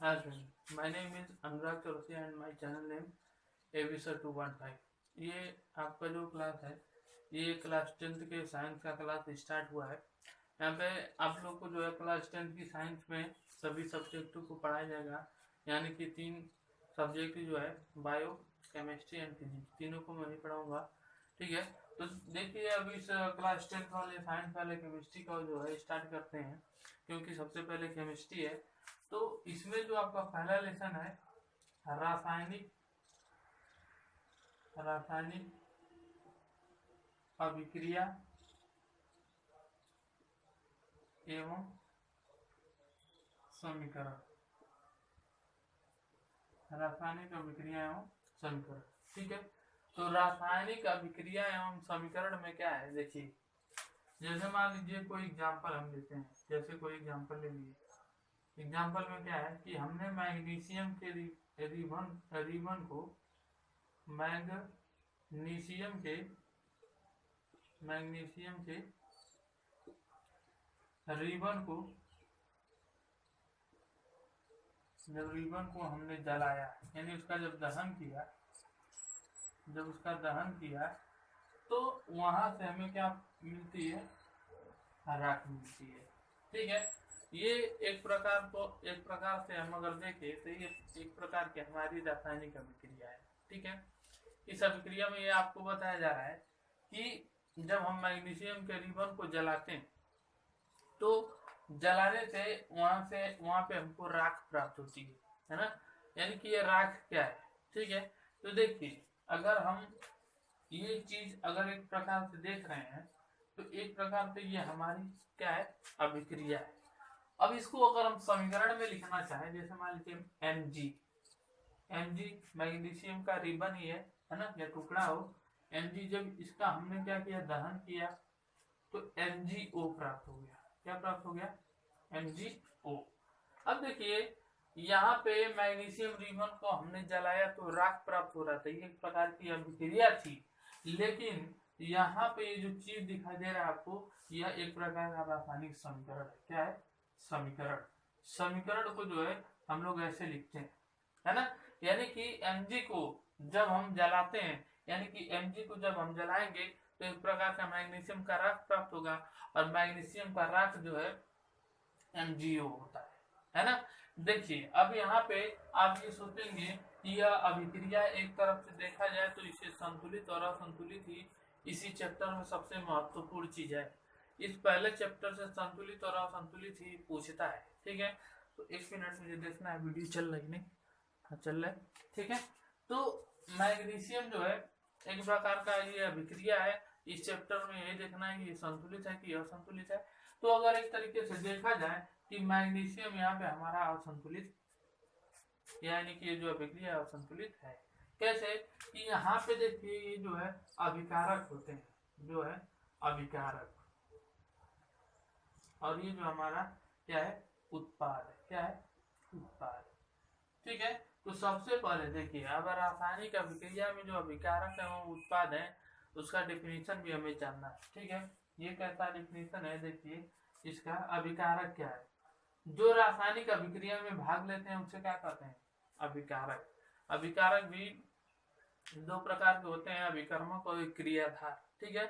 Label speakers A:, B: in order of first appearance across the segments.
A: Hi friend, my name is Anurag Chaurasia and my channel name AVSR 215। ये आपका जो class है ये क्लास 10th के साइंस का क्लास स्टार्ट हुआ है। यहाँ पे आप लोग को जो है क्लास 10th की साइंस में सभी सब्जेक्टों को पढ़ाया जाएगा, यानी कि 3 सब्जेक्ट जो है बायो, केमिस्ट्री एंड फिजिक्स, तीनों को मैं ही पढ़ाऊँगा। ठीक है, तो देखिए अब इस क्लास 10th वाले साइंस वाले केमिस्ट्री का जो है स्टार्ट करते हैं, क्योंकि सबसे पहले केमिस्ट्री है। तो इसमें जो आपका पहला लेसन है रासायनिक रासायनिक अभिक्रिया एवं समीकरण। रासायनिक अभिक्रिया एवं समीकरण, ठीक है। तो रासायनिक अभिक्रिया एवं समीकरण में क्या है, देखिए जैसे मान लीजिए कोई एग्जांपल हम लेते हैं, जैसे कोई एग्जांपल ले लीजिए। एग्जांपल में क्या है कि हमने मैग्नीशियम के रिबन को मैग्नीशियम के रिबन को जब रिबन को हमने जलाया, यानी उसका जब दहन किया तो वहां से हमें क्या मिलती है, राख मिलती है। ठीक है, ये एक प्रकार से हम अगर देखें तो ये एक प्रकार की हमारी रासायनिक अभिक्रिया है। ठीक है, इस अभिक्रिया में ये आपको बताया जा रहा है कि जब हम मैग्नीशियम के रिबन को जलाते हैं तो जलाने से वहां पे हमको राख प्राप्त होती है ना। यानी कि ये राख क्या है, ठीक है। तो देखिए अगर हम ये चीज अगर एक प्रकार से देख रहे हैं तो एक प्रकार से ये हमारी क्या है, अभिक्रिया है। अब इसको अगर हम समीकरण में लिखना चाहें, जैसे मान लीजिए एम जी मैग्नीशियम का रिबन ही है ना, या टुकड़ा हो एम जी, जब इसका हमने क्या किया, दहन किया तो MgO प्राप्त हो गया। क्या प्राप्त हो गया, MgO। अब देखिए यहाँ पे मैग्नीशियम रिबन को हमने जलाया तो राख प्राप्त हो रहा था, ये एक प्रकार की अभिक्रिया थी। लेकिन यहाँ पे ये जो चीज दिखाई दे रहा है आपको, यह एक प्रकार का रासायनिक समीकरण है। क्या है, समीकरण। समीकरण को जो है हम लोग ऐसे लिखते हैं, है ना। यानी कि Mg को जब हम जलाते हैं, यानी कि Mg को जब हम जलाएंगे तो एक प्रकार का मैग्नीशियम का राख प्राप्त होगा, और मैग्नीशियम का राख जो है MgO होता है ना। देखिए अब यहाँ पे आप ये सोचेंगे कि यह अभिक्रिया एक तरफ से देखा जाए तो इसे संतुलित और असंतुलित ही इसी चैप्टर में सबसे महत्वपूर्ण चीज है। इस पहले चैप्टर से संतुलित और असंतुलित ही पूछता है। ठीक है, तो 1 मिनट मुझे देखना है, वीडियो चल रही नहीं, हाँ चल रहा है। ठीक है, तो मैग्नीशियम जो है एक प्रकार का ये अभिक्रिया है। इस चैप्टर में ये देखना है कि ये संतुलित है कि असंतुलित है। तो अगर एक तरीके से देखा जाए कि मैग्नीशियम यहाँ पे हमारा असंतुलित, यानी कि ये जो अभिक्रिया असंतुलित है। कैसे कि यहाँ पे देखिए ये जो है अभिकारक होते हैं, जो है अभिकारक, और ये जो हमारा क्या है, उत्पाद है। क्या है, उत्पाद। ठीक है, तो सबसे पहले देखिए अब रासायनिक अभिक्रिया में जो अभिकारक है वो उत्पाद है, उसका डिफिनीशन भी हमें जानना है। ठीक है, ये कैसा डिफिनीशन है, देखिए इसका अभिकारक क्या है। जो रासायनिक अभिक्रिया में भाग लेते हैं उसे क्या कहते हैं, अभिकारक। अभिकारक भी 2 प्रकार के होते हैं, अभिकर्मक और क्रियाधार। ठीक है,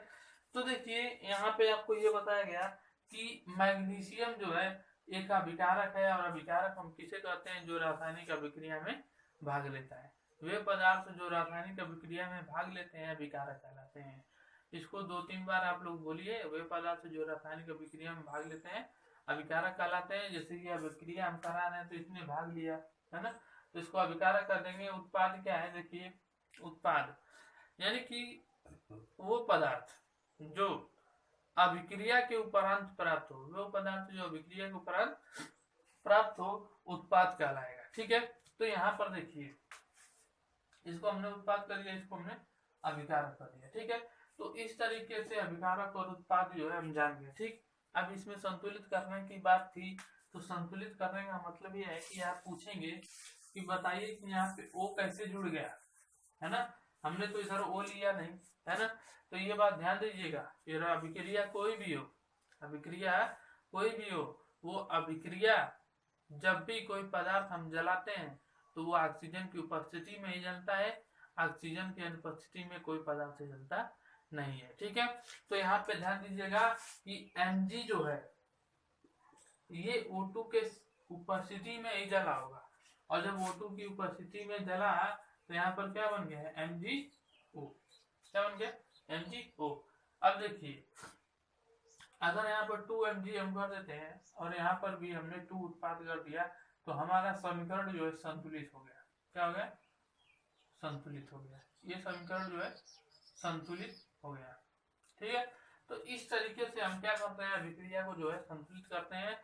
A: तो देखिए यहाँ पे आपको ये बताया गया कि मैग्नीशियम जो है एक अभिकारक है, और अभिकारक हम किसे कहते हैं, जो रासायनिक अभिक्रिया में भाग लेता है। वे पदार्थ जो रासायनिक अभिक्रिया में भाग लेते हैं अभिकारक कहलाते हैं। इसको 2-3 बार आप लोग बोलिए, वे पदार्थ जो रासायनिक अभिक्रिया में भाग लेते हैं अभिकारक कहलाते हैं। जैसे कि अभिक्रिया हम करा रहे हैं तो इसने भाग लिया, है ना, तो इसको अभिकारक कर देंगे। उत्पाद क्या है, देखिए उत्पाद यानी कि वो पदार्थ जो अभिक्रिया के उपरांत प्राप्त हो, वो पदार्थ जो अभिक्रिया के उपरांत प्राप्त हो उत्पाद कहलाएगा। ठीक है, तो यहाँ पर देखिए इसको हमने उत्पाद कर दिया, इसको हमने अभिकारक कर दिया। ठीक है, तो इस तरीके से अभिकारक और उत्पाद जो है हम जान गए। ठीक, अब इसमें संतुलित करने की बात थी, तो संतुलित करने का मतलब ये है कि आप पूछेंगे कि बताइए कि यहाँ पे O कैसे जुड़ गया, है ना। हमने तो इधर O लिया नहीं, है ना। तो ये बात ध्यान दीजिएगा, फिर अभिक्रिया कोई भी हो, अभिक्रिया कोई भी हो, वो अभिक्रिया जब भी कोई पदार्थ हम जलाते हैं तो वो ऑक्सीजन की उपस्थिति में ही जलता है, ऑक्सीजन की अनुपस्थिति में कोई पदार्थ जलता नहीं है। ठीक है, तो यहाँ पे ध्यान दीजिएगा कि Mg जो है ये O2 के उपस्थिति में ही जला होगा, और जब O2 की उपस्थिति में जला तो यहाँ पर क्या बन गया है, MgO। क्या बन गया, MgO। अब देखिए अगर यहाँ पर 2Mg हम कर देते हैं और यहाँ पर भी हमने 2 उत्पाद कर दिया तो हमारा समीकरण जो है संतुलित हो गया। क्या हो गया, संतुलित हो गया। ये समीकरण जो है संतुलित हो गया। ठीक है, तो इस तरीके से हम क्या करते हैं, अभिक्रिया को जो है संतुलित करते हैं।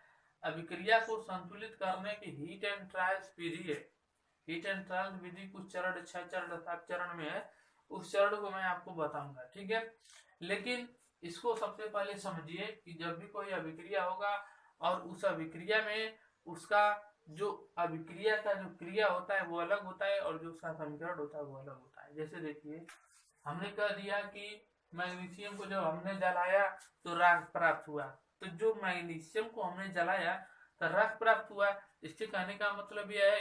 A: अभिक्रिया को संतुलित करने की हीट एंड ट्रायल्स विधि है। हीट एंड ट्रायल्स विधि कुछ चरण 6 चरण 7 चरण में है, उस चरण को मैं आपको बताऊंगा। ठीक है, लेकिन इसको सबसे पहले समझिए कि जब भी कोई अभिक्रिया होगा और उस अभिक्रिया में उसका जो अभिक्रिया का जो क्रिया होता है वो अलग होता है और जो उसका समीकरण होता है वो अलग होता है। जैसे देखिए हमने कह दिया कि मैग्नीशियम को जब हमने जलाया तो राख प्राप्त हुआ, तो जो मैग्नीशियम को हमने जलाया तो राख प्राप्त हुआ। इसके कहने का मतलब यह है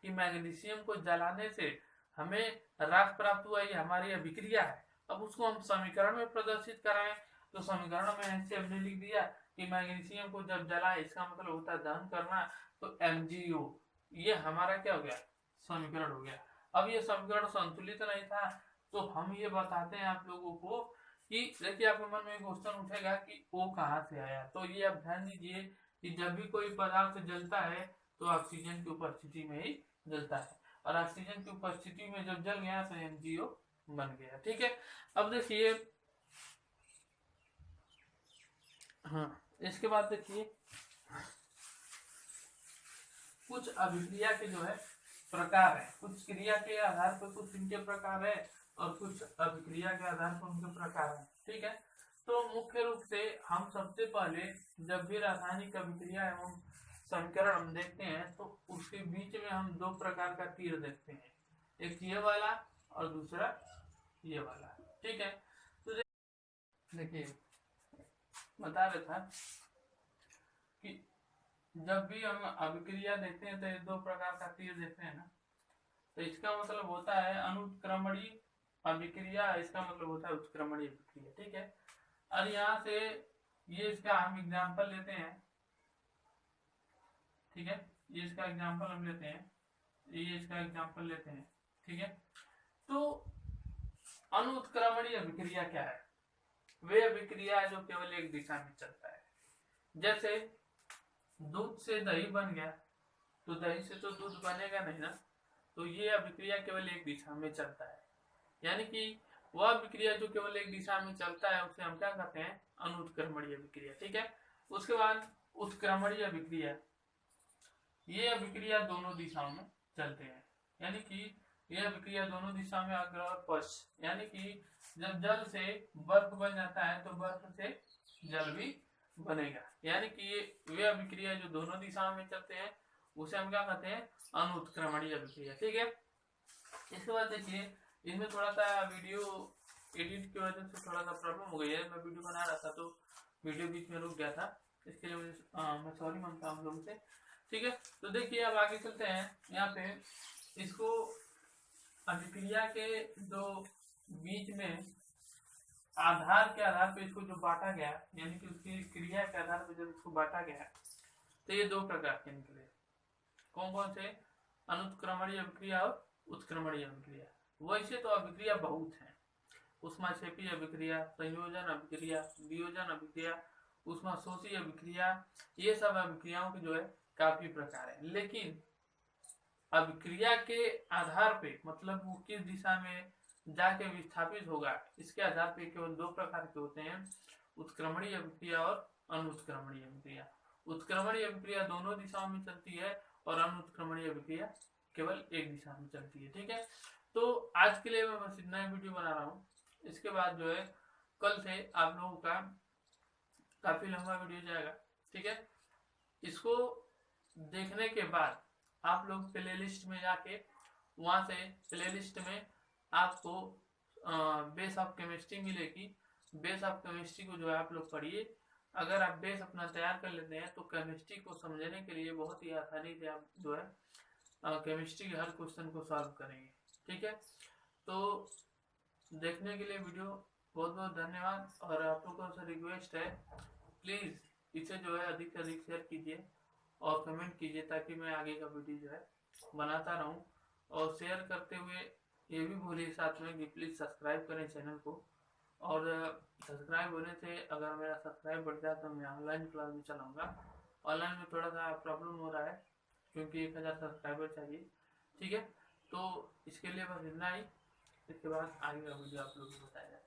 A: कि मैग्नीशियम को जलाने से हमें राख प्राप्त हुआ, ये हमारी अभिक्रिया है। अब उसको हम समीकरण में प्रदर्शित कराएं तो समीकरण में ऐसे हमने लिख दिया कि मैग्नीशियम को जब जलाए इसका मतलब होता है दहन करना, तो MgO ये हमारा क्या हो गया, समीकरण हो गया। अब ये समीकरण संतुलित नहीं था तो हम ये बताते हैं आप लोगों को कि देखिए आपके मन में क्वेश्चन उठेगा कि O कहाँ से आया। तो ये आप ध्यान दीजिए कि जब भी कोई पदार्थ जलता है तो ऑक्सीजन की उपस्थिति में ही जलता है, और ऑक्सीजन की उपस्थिति में जब जल गया तो MgO बन गया। ठीक है, अब देखिए हाँ इसके बाद देखिए कुछ अभिक्रिया के जो है प्रकार है, कुछ क्रिया के आधार पर कुछ इनके प्रकार है और कुछ अभिक्रिया के आधार पर उनके प्रकार है। ठीक है, तो मुख्य रूप से हम सबसे पहले जब भी रासायनिक अभिक्रिया एवं समीकरण हम देखते हैं तो उसके बीच में हम 2 प्रकार का तीर देखते हैं, एक ये वाला और दूसरा ये वाला। ठीक है, तो देखिए बता रहा था कि जब भी हम अभिक्रिया देखते हैं तो ये 2 प्रकार का तीर देखते हैं ना, तो इसका मतलब होता है अनुत्क्रमणीय अभिक्रिया, इसका मतलब होता है उत्क्रमणीय अभिक्रिया। ठीक है, और यहाँ से ये इसका हम एग्जांपल लेते हैं। ठीक है, ये इसका एग्जांपल हम लेते हैं, ये इसका एग्जांपल लेते हैं। ठीक है, तो अनुत्क्रमणीय अभिक्रिया क्या है, वे अभिक्रिया जो केवल एक दिशा में चलता है। जैसे दूध से दही बन गया तो दही से तो दूध बनेगा नहीं ना, तो ये अभिक्रिया केवल एक दिशा में चलता है, यानी कि वह अभिक्रिया जो केवल एक दिशा में चलता है उसे हम क्या कहते हैं, अनुत्क्रमणीय अभिक्रिया। ठीक है, उसके बाद उत्क्रमणीय अभिक्रिया, ये अभिक्रिया दोनों दिशाओं में चलते हैं, यानी कि यह अभिक्रिया दोनों दिशा में अग्र और पश्च, यानी कि जब जल से बर्फ बन जाता है तो बर्फ से जल भी बनेगा, यानी कि ये वे अभिक्रिया जो दोनों दिशाओं में चलते हैं उसे हम क्या कहते हैं, अनुत्क्रमणीय अभिक्रिया। ठीक है, इसके बाद देखिए इसमें थोड़ा सा वीडियो एडिट की वजह से थोड़ा सा प्रॉब्लम हो गई है, मैं वीडियो बना रहा था तो वीडियो बीच में रुक गया था, इसके लिए मैं सॉरी मांगता हूँ आप लोगों से। ठीक है, तो देखिए अब आगे चलते हैं। यहाँ पे इसको अभिक्रिया के जो बीच में आधार के आधार पे इसको जो बांटा गया, यानी कि उसकी क्रिया के आधार पे जब इसको बांटा गया तो ये 2 प्रकार के निकले। कौन कौन से, अनुत्क्रमणीय अभिक्रिया और उत्क्रमणीय अभिक्रिया। वैसे तो अभिक्रिया बहुत है, ऊष्माक्षेपी अभिक्रिया, संयोजन अभिक्रिया, वियोजन अभिक्रिया, ऊष्माशोषी अभिक्रिया, ये सब अभिक्रियाओं के जो है काफी प्रकार है, लेकिन अभिक्रिया के आधार पे मतलब वो किस दिशा में जाके विस्थापित होगा इसके आधार पे केवल 2 प्रकार के होते हैं, उत्क्रमणीय अभिक्रिया और अनुत्क्रमणीय अभिक्रिया। उत्क्रमणीय अभिक्रिया दोनों दिशाओं में चलती है और अनुत्क्रमणीय अभिक्रिया केवल एक दिशा में चलती है। ठीक है, तो आज के लिए मैं बस इतना ही वीडियो बना रहा हूँ, इसके बाद जो है कल से आप लोगों का काफी लंबा वीडियो जाएगा। ठीक है, इसको देखने के बाद आप लोग प्लेलिस्ट में जाके वहां से प्लेलिस्ट में आपको बेस ऑफ केमिस्ट्री मिलेगी, बेस ऑफ केमिस्ट्री को जो है आप लोग पढ़िए अगर आप बेस अपना तैयार कर लेते हैं तो केमिस्ट्री को समझने के लिए बहुत ही आसानी से आप जो है केमिस्ट्री के हर क्वेश्चन को सॉल्व करेंगे। ठीक है, तो देखने के लिए वीडियो बहुत बहुत धन्यवाद। और आप लोगों से रिक्वेस्ट है, प्लीज़ इसे जो है अधिक से अधिक शेयर कीजिए और कमेंट कीजिए ताकि मैं आगे का वीडियो जो है बनाता रहूं। और शेयर करते हुए ये भी भूलिए साथ में कि प्लीज़ सब्सक्राइब करें चैनल को। और सब्सक्राइब होने से अगर मेरा सब्सक्राइब बढ़ जाए तो मैं ऑनलाइन क्लास भी चलाऊँगा। ऑनलाइन में थोड़ा सा प्रॉब्लम हो रहा है क्योंकि 1000 सब्सक्राइबर चाहिए। ठीक है, तो इसके लिए बस इतना ही। इसके बाद आगे का वीडियो आप लोग को बताया जाए।